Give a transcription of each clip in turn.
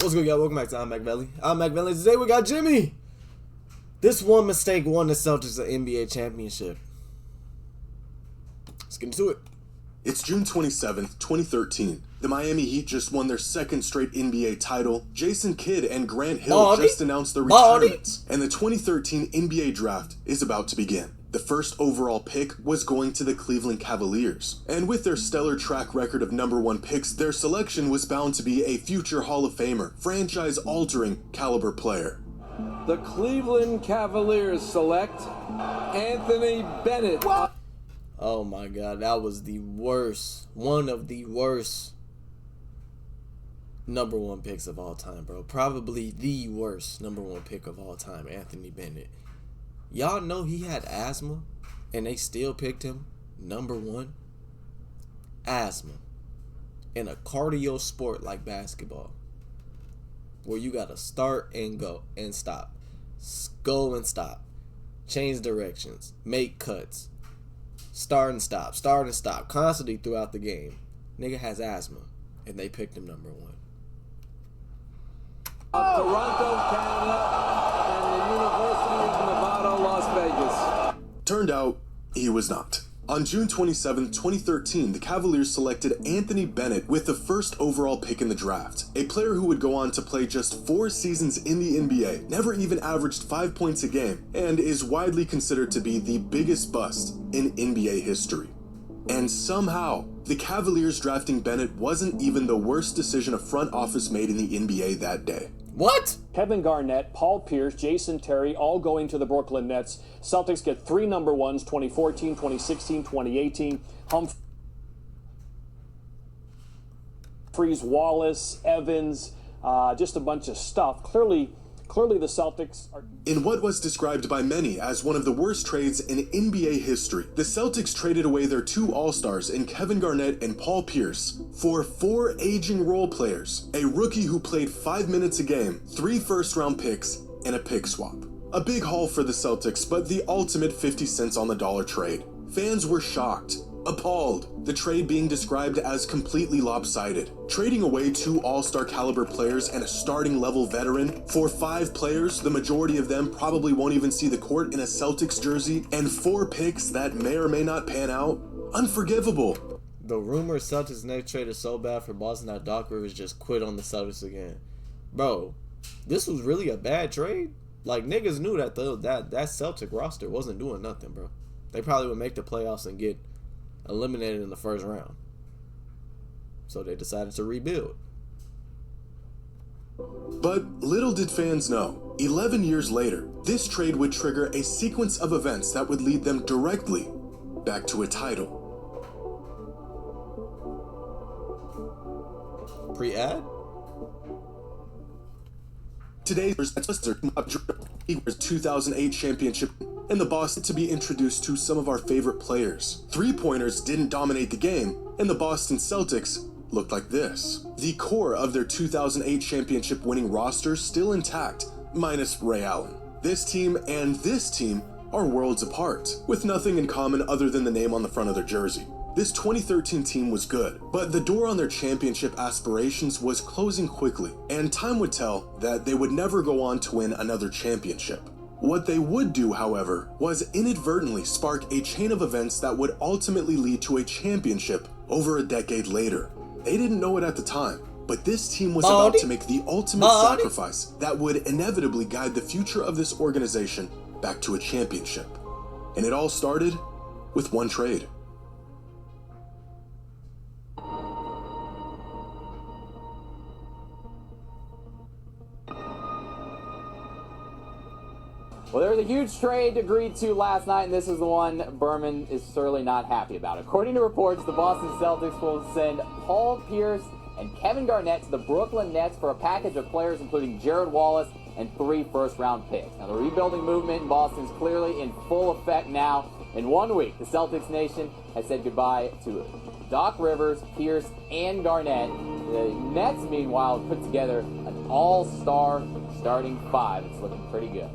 What's good, y'all? Welcome back to ImMakevelli. ImMakevelli. Today we got Jimmy. This one mistake won the Celtics an NBA championship. Let's get into it. It's June 27th, 2013. The Miami Heat just won their second straight NBA title. Jayson Kidd and Grant Hill just announced their retirements. And the 2013 NBA draft is about to begin. The first overall pick was going to the Cleveland Cavaliers. And with their stellar track record of #1 picks, their selection was bound to be a future Hall of Famer, franchise-altering caliber player. The Cleveland Cavaliers select Anthony Bennett. What? Oh my God, that was the worst, one of the worst #1 picks of all time, bro. Probably the worst #1 pick of all time, Anthony Bennett. Y'all know he had asthma, and they still picked him #1. Asthma in a cardio sport like basketball, where you gotta start and go and stop, go and stop, change directions, make cuts, start and stop, constantly throughout the game. Nigga has asthma, and they picked him #1. Toronto, Canada, and the University of Nevada, Las Vegas. Turned out, he was not. On June 27, 2013, the Cavaliers selected Anthony Bennett with the first overall pick in the draft. A player who would go on to play just 4 seasons in the NBA, never even averaged 5 points a game, and is widely considered to be the biggest bust in NBA history. And somehow, the Cavaliers drafting Bennett wasn't even the worst decision a front office made in the NBA that day. What? Kevin Garnett, Paul Pierce, Jayson Terry, all going to the Brooklyn Nets. Celtics get 3 #1s, 2014, 2016, 2018. Humphries, Wallace, Evans, just a bunch of stuff. Clearly the Celtics are... In what was described by many as one of the worst trades in NBA history, the Celtics traded away their 2 All-Stars in Kevin Garnett and Paul Pierce for 4 aging role players, a rookie who played 5 minutes a game, 3 first-round picks, and a pick swap. A big haul for the Celtics, but the ultimate 50 cents on the dollar trade. Fans were shocked, appalled, the trade being described as completely lopsided. Trading away 2 all-star caliber players and a starting level veteran for 5 players, the majority of them probably won't even see the court in a Celtics jersey, and 4 picks that may or may not pan out, unforgivable. The rumor Celtics next trade is so bad for Boston that Doc Rivers just quit on the Celtics again. Bro, this was really a bad trade. Like, niggas knew that that Celtic roster wasn't doing nothing, bro. They probably would make the playoffs and get eliminated in the first round. So they decided to rebuild. But little did fans know, 11 years later, this trade would trigger a sequence of events that would lead them directly back to a title. Pre-ad? Today's 2008 championship and the Boston to be introduced to some of our favorite players. 3-pointers didn't dominate the game, and the Boston Celtics looked like this. The core of their 2008 championship winning roster still intact, minus Ray Allen. This team and this team are worlds apart, with nothing in common other than the name on the front of their jersey. This 2013 team was good, but the door on their championship aspirations was closing quickly, and time would tell that they would never go on to win another championship. What they would do, however, was inadvertently spark a chain of events that would ultimately lead to a championship over a decade later. They didn't know it at the time, but this team was about to make the ultimate sacrifice that would inevitably guide the future of this organization back to a championship. And it all started with one trade. Well, there was a huge trade agreed to last night, and this is the one Berman is certainly not happy about. According to reports, the Boston Celtics will send Paul Pierce and Kevin Garnett to the Brooklyn Nets for a package of players including Jared Wallace and 3 first-round picks. Now, the rebuilding movement in Boston is clearly in full effect now. In 1 week, the Celtics nation has said goodbye to Doc Rivers, Pierce, and Garnett. The Nets, meanwhile, have put together an all-star starting 5. It's looking pretty good.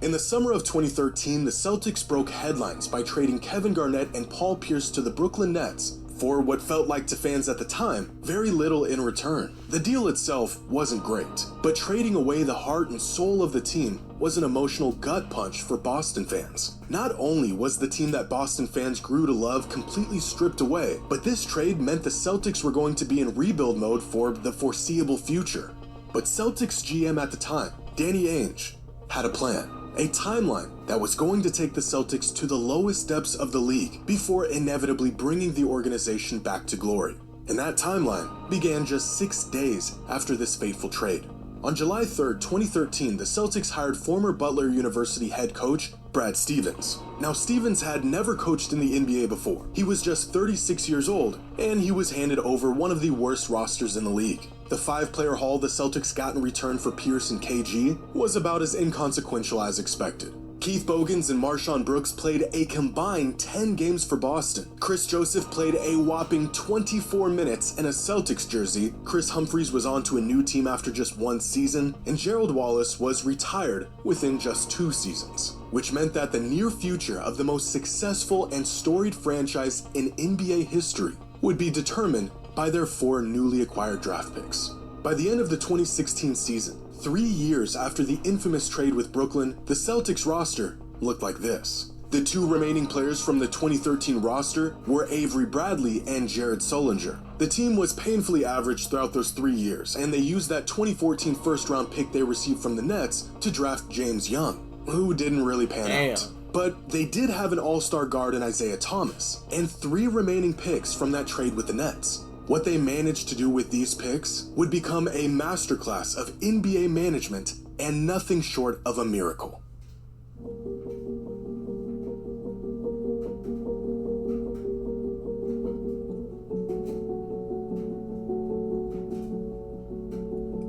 In the summer of 2013, the Celtics broke headlines by trading Kevin Garnett and Paul Pierce to the Brooklyn Nets for what felt like to fans at the time, very little in return. The deal itself wasn't great, but trading away the heart and soul of the team was an emotional gut punch for Boston fans. Not only was the team that Boston fans grew to love completely stripped away, but this trade meant the Celtics were going to be in rebuild mode for the foreseeable future. But Celtics GM at the time, Danny Ainge, had a plan. A timeline that was going to take the Celtics to the lowest depths of the league before inevitably bringing the organization back to glory. And that timeline began just 6 days after this fateful trade. On July 3rd, 2013, the Celtics hired former Butler University head coach Brad Stevens. Now, Stevens had never coached in the NBA before. He was just 36 years old, and he was handed over one of the worst rosters in the league. The 5-player haul the Celtics got in return for Pierce and KG was about as inconsequential as expected. Keith Bogans and Marshawn Brooks played a combined 10 games for Boston. Chris Joseph played a whopping 24 minutes in a Celtics jersey. Chris Humphries was on to a new team after just 1 season, and Gerald Wallace was retired within just 2 seasons, which meant that the near future of the most successful and storied franchise in NBA history would be determined by their 4 newly acquired draft picks. By the end of the 2016 season, 3 years after the infamous trade with Brooklyn, the Celtics roster looked like this. The 2 remaining players from the 2013 roster were Avery Bradley and Jared Sullinger. The team was painfully average throughout those 3 years, and they used that 2014 first-round pick they received from the Nets to draft James Young, who didn't really pan out. But they did have an all-star guard in Isaiah Thomas, and 3 remaining picks from that trade with the Nets. What they managed to do with these picks would become a masterclass of NBA management and nothing short of a miracle.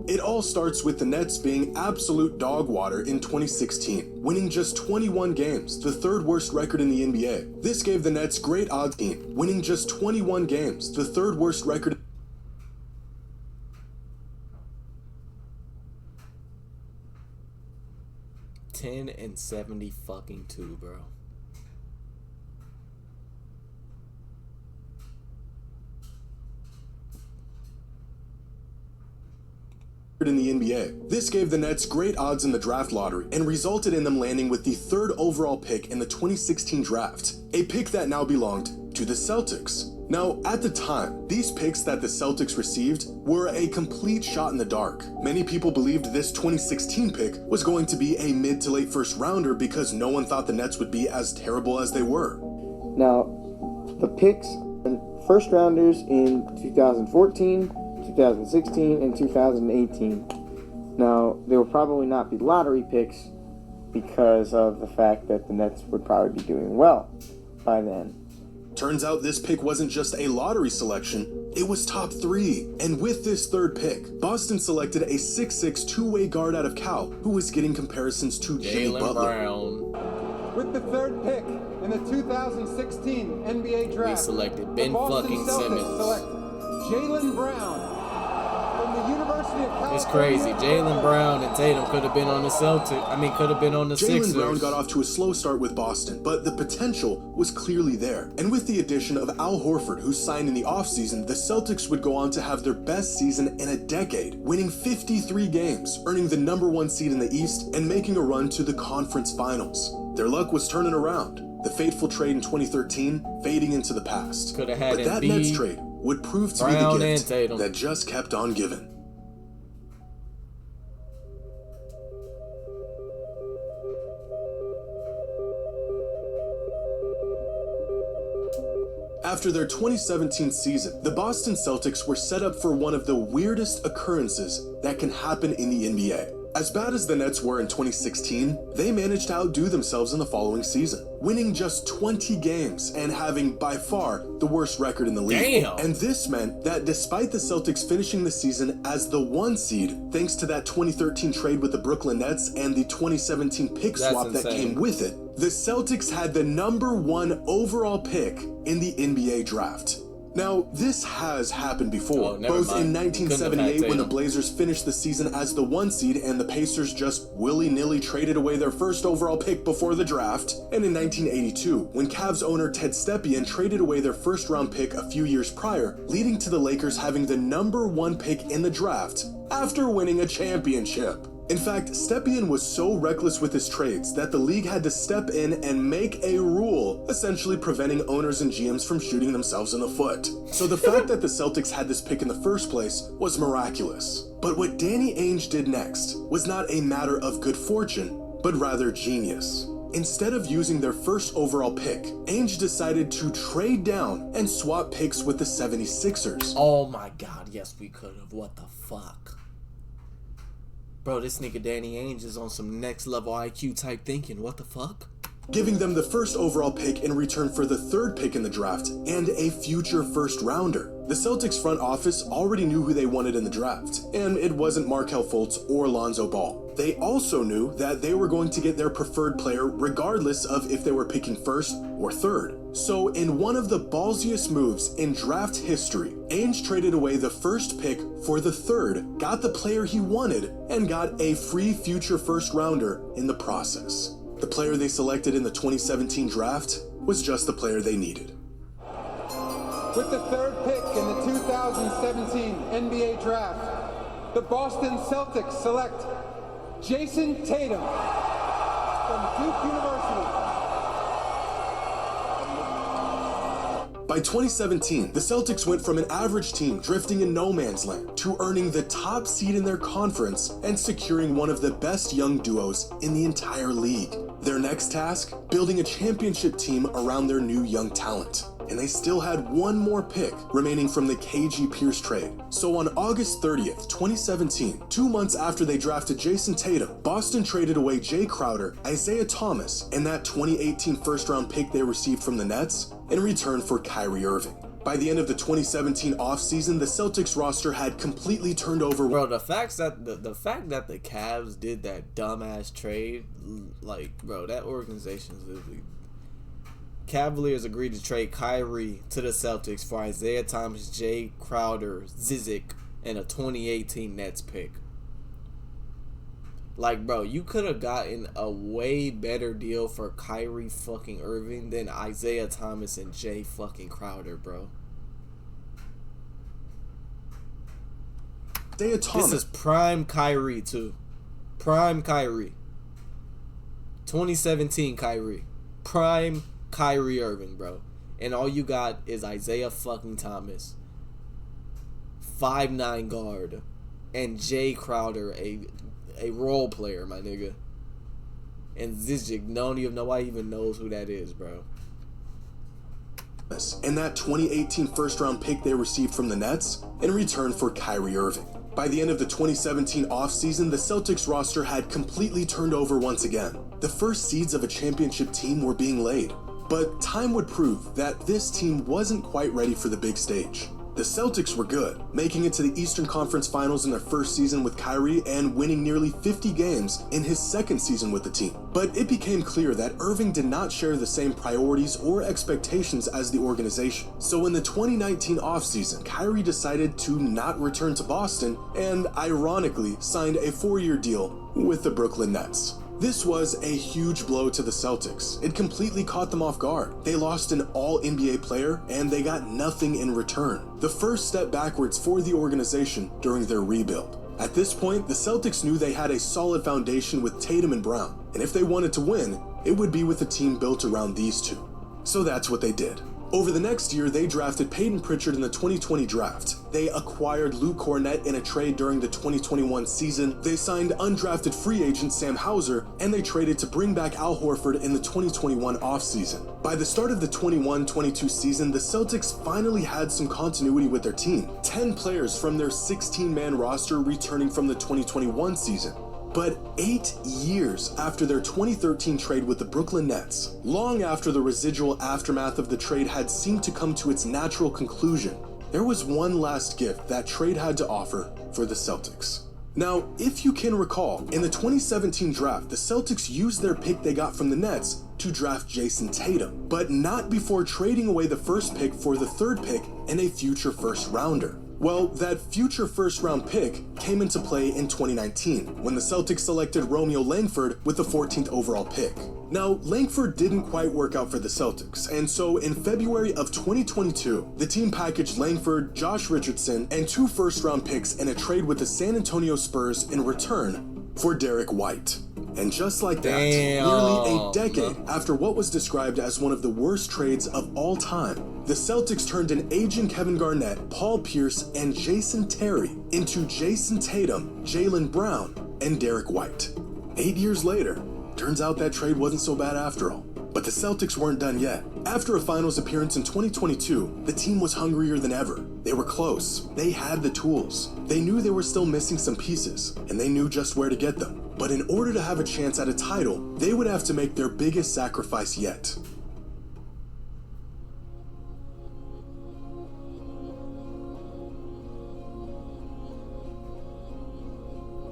It all starts with the Nets being absolute dog water in 2016, winning just 21 games, the 3rd worst record in the NBA. This gave the Nets great odds, winning just 21 games, the 3rd worst record. 10-72, bro. In the NBA. This gave the Nets great odds in the draft lottery and resulted in them landing with the 3rd overall pick in the 2016 draft, a pick that now belonged to the Celtics. Now, at the time, these picks that the Celtics received were a complete shot in the dark. Many people believed this 2016 pick was going to be a mid to late first rounder because no one thought the Nets would be as terrible as they were. Now, the picks and first rounders in 2014, 2016, and 2018. Now, they will probably not be lottery picks because of the fact that the Nets would probably be doing well by then. Turns out this pick wasn't just a lottery selection, it was top 3. And with this 3rd pick, Boston selected a 6'6" two-way guard out of Cal who was getting comparisons to Jimmy Butler. Brown. With the 3rd pick in the 2016 NBA draft, We selected Ben the Boston fucking Celtics Simmons. select Jaylen Brown from the University of California. It's crazy. Jaylen Brown and Tatum could have been on the could have been on the Sixers. Jaylen Brown got off to a slow start with Boston, but the potential was clearly there. And with the addition of Al Horford, who signed in the offseason, the Celtics would go on to have their best season in a decade, winning 53 games, earning the #1 seed in the East, and making a run to the conference finals. Their luck was turning around. The fateful trade in 2013 fading into the past. Could have had but that Embiid, Nets trade would prove to Brown, be the and gift Tatum. that just kept on giving. After their 2017 season, the Boston Celtics were set up for one of the weirdest occurrences that can happen in the NBA. As bad as the Nets were in 2016, they managed to outdo themselves in the following season, winning just 20 games and having by far the worst record in the league. Damn. And this meant that despite the Celtics finishing the season as the 1 seed, thanks to that 2013 trade with the Brooklyn Nets and the 2017 pick swap that came with it, the Celtics had the #1 overall pick in the NBA draft. Now, this has happened before, never both mind. in You couldn't have had 1978 when the Tatum. Blazers finished the season as the 1 seed and the Pacers just willy-nilly traded away their first overall pick before the draft, and in 1982 when Cavs owner Ted Stepien traded away their first round pick a few years prior, leading to the Lakers having the number 1 pick in the draft after winning a championship. In fact, Stepien was so reckless with his trades that the league had to step in and make a rule, essentially preventing owners and GMs from shooting themselves in the foot. So the fact that the Celtics had this pick in the first place was miraculous. But what Danny Ainge did next was not a matter of good fortune, but rather genius. Instead of using their first overall pick, Ainge decided to trade down and swap picks with the 76ers. Oh my god, yes we could have. What the fuck? Bro, this nigga Danny Ainge is on some next level IQ type thinking. What the fuck? Giving them the first overall pick in return for the 3rd pick in the draft and a future first rounder. The Celtics front office already knew who they wanted in the draft, and it wasn't Markelle Fultz or Lonzo Ball. They also knew that they were going to get their preferred player regardless of if they were picking 1st or 3rd. So in one of the ballsiest moves in draft history, Ainge traded away the 1st pick for the 3rd, got the player he wanted, and got a free future first rounder in the process. The player they selected in the 2017 draft was just the player they needed. With the 3rd pick in the 2017 NBA Draft, the Boston Celtics select Jayson Tatum from Duke University. By 2017, the Celtics went from an average team drifting in no man's land to earning the top seed in their conference and securing one of the best young duos in the entire league. Their next task? Building a championship team around their new young talent. And they still had one more pick remaining from the KG Pierce trade. So on August 30th, 2017, 2 months after they drafted Jayson Tatum, Boston traded away Jay Crowder, Isaiah Thomas, and that 2018 first-round pick they received from the Nets in return for Kyrie Irving. By the end of the 2017 offseason, the Celtics roster had completely turned over. Bro, the fact that the Cavs did that dumbass trade, like, bro, that organization is literally. Cavaliers agreed to trade Kyrie to the Celtics for Isaiah Thomas, Jay Crowder, Zizic, and a 2018 Nets pick. Like, bro, you could have gotten a way better deal for Kyrie fucking Irving than Isaiah Thomas and Jay fucking Crowder, bro. Isaiah Thomas. This is prime Kyrie, too. Prime Kyrie. 2017 Kyrie. Prime Kyrie Irving, bro. And all you got is Isaiah fucking Thomas. 5'9" guard. And Jay Crowder, a role player, my nigga. And Zizic, nobody even knows who that is, bro. And that 2018 first-round pick they received from the Nets in return for Kyrie Irving. By the end of the 2017 offseason, the Celtics roster had completely turned over once again. The first seeds of a championship team were being laid. But time would prove that this team wasn't quite ready for the big stage. The Celtics were good, making it to the Eastern Conference Finals in their first season with Kyrie and winning nearly 50 games in his second season with the team. But it became clear that Irving did not share the same priorities or expectations as the organization. So in the 2019 offseason, Kyrie decided to not return to Boston and, ironically, signed a 4-year deal with the Brooklyn Nets. This was a huge blow to the Celtics. It completely caught them off guard. They lost an all-NBA player, and they got nothing in return. The first step backwards for the organization during their rebuild. At this point, the Celtics knew they had a solid foundation with Tatum and Brown, and if they wanted to win, it would be with a team built around these two. So that's what they did. Over the next year, they drafted Peyton Pritchard in the 2020 draft. They acquired Luke Cornett in a trade during the 2021 season. They signed undrafted free agent Sam Hauser, and they traded to bring back Al Horford in the 2021 offseason. By the start of the 21-22 season, the Celtics finally had some continuity with their team. 10 players from their 16-man roster returning from the 2021 season. But 8 years after their 2013 trade with the Brooklyn Nets, long after the residual aftermath of the trade had seemed to come to its natural conclusion, there was one last gift that trade had to offer for the Celtics. Now, if you can recall, in the 2017 draft, the Celtics used their pick they got from the Nets to draft Jayson Tatum, but not before trading away the first pick for the third pick and a future first rounder. Well, that future first round pick came into play in 2019 when the Celtics selected Romeo Langford with the 14th overall pick. Now, Langford didn't quite work out for the Celtics, and so in February of 2022, the team packaged Langford, Josh Richardson, and 2 first-round picks in a trade with the San Antonio Spurs in return for Derek White. And just like that, nearly a decade after what was described as one of the worst trades of all time, the Celtics turned an aging Kevin Garnett, Paul Pierce, and Jason Terry into Jayson Tatum, Jaylen Brown, and Derek White. 8 years later, turns out that trade wasn't so bad after all. But the Celtics weren't done yet. After a finals appearance in 2022, the team was hungrier than ever. They were close. They had the tools. They knew they were still missing some pieces, and they knew just where to get them. But in order to have a chance at a title, they would have to make their biggest sacrifice yet.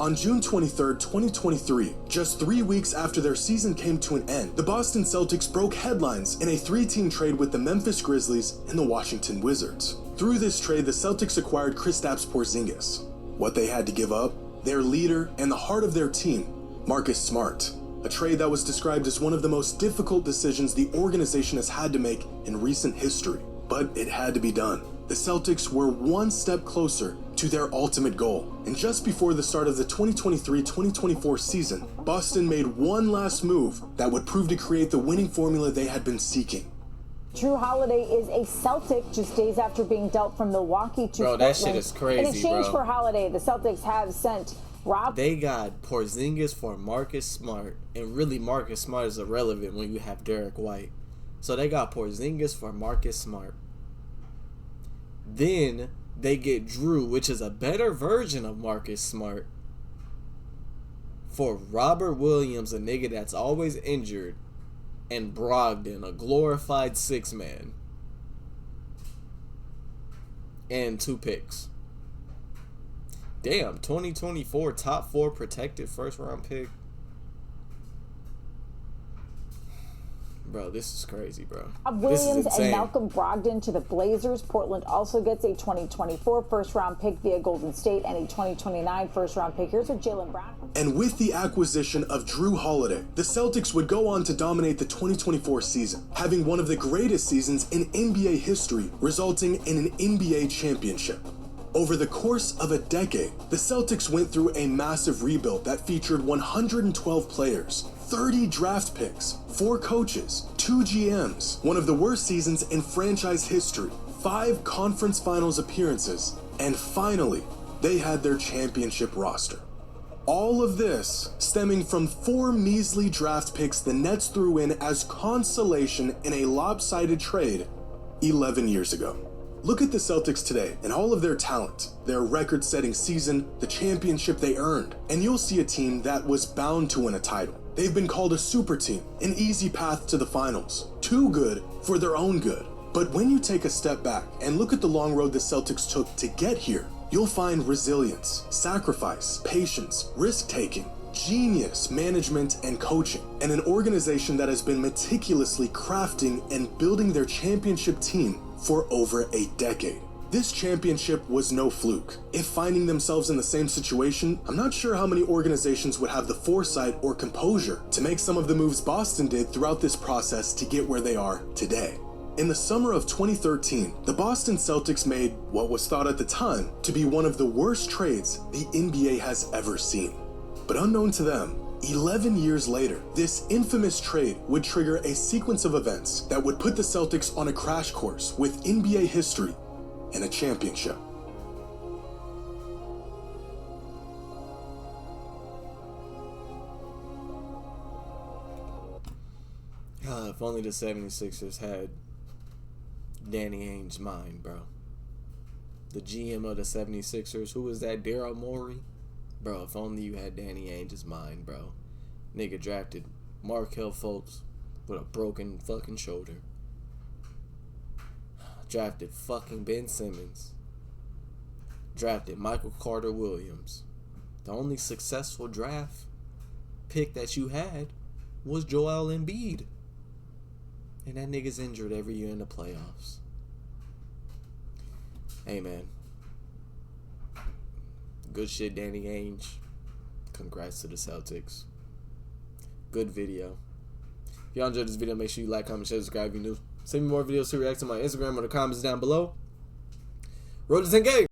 On June 23, 2023, just 3 weeks after their season came to an end, the Boston Celtics broke headlines in a 3-team trade with the Memphis Grizzlies and the Washington Wizards. Through this trade, the Celtics acquired Kristaps Porzingis. What they had to give up? Their leader and the heart of their team, Marcus Smart. A trade that was described as one of the most difficult decisions the organization has had to make in recent history. But it had to be done. The Celtics were one step closer to their ultimate goal. And just before the start of the 2023-2024 season, Boston made one last move that would prove to create the winning formula they had been seeking. Drew Holiday is a Celtic just days after being dealt from Milwaukee to Portland. That shit is crazy, in exchange for Holiday, the Celtics have sent Rob. They got Porzingis for Marcus Smart, and really Marcus Smart is irrelevant when you have Derek White. So they got Porzingis for Marcus Smart. Then they get Drew, which is a better version of Marcus Smart, for Robert Williams, a nigga that's always injured, and Brogdon, a glorified 6-man, and 2 picks. Damn, 2024 top 4 protected first round pick. Bro, this is crazy, bro. Williams and Malcolm Brogdon to the Blazers. Portland also gets a 2024 first-round pick via Golden State and a 2029 first-round pick. Here's with Jaylen Brown. And with the acquisition of Drew Holiday, the Celtics would go on to dominate the 2024 season, having one of the greatest seasons in NBA history, resulting in an NBA championship. Over the course of a decade, the Celtics went through a massive rebuild that featured 112 players, 30 draft picks, 4 coaches, 2 GMs, one of the worst seasons in franchise history, 5 conference finals appearances, and finally, they had their championship roster. All of this stemming from 4 measly draft picks the Nets threw in as consolation in a lopsided trade 11 years ago. Look at the Celtics today and all of their talent, their record-setting season, the championship they earned, and you'll see a team that was bound to win a title. They've been called a super team, an easy path to the finals, too good for their own good. But when you take a step back and look at the long road the Celtics took to get here, you'll find resilience, sacrifice, patience, risk-taking, genius management and coaching, and an organization that has been meticulously crafting and building their championship team for over a decade. This championship was no fluke. If finding themselves in the same situation, I'm not sure how many organizations would have the foresight or composure to make some of the moves Boston did throughout this process to get where they are today. In the summer of 2013, the Boston Celtics made what was thought at the time to be one of the worst trades the NBA has ever seen. But unknown to them, 11 years later, this infamous trade would trigger a sequence of events that would put the Celtics on a crash course with NBA history and a championship. If only the 76ers had Danny Ainge's mind, bro. The GM of the 76ers, who was that, Daryl Morey? Bro, if only you had Danny Ainge's mind, bro. Nigga drafted Markelle Fultz with a broken fucking shoulder. Drafted fucking Ben Simmons. Drafted Michael Carter Williams. The only successful draft pick that you had was Joel Embiid. And that nigga's injured every year in the playoffs. Hey, man. Good shit, Danny Ainge. Congrats to the Celtics. Good video. If y'all enjoyed this video, make sure you like, comment, share, subscribe if you're new. Send me more videos to react to my Instagram or the comments down below. Road to 10K.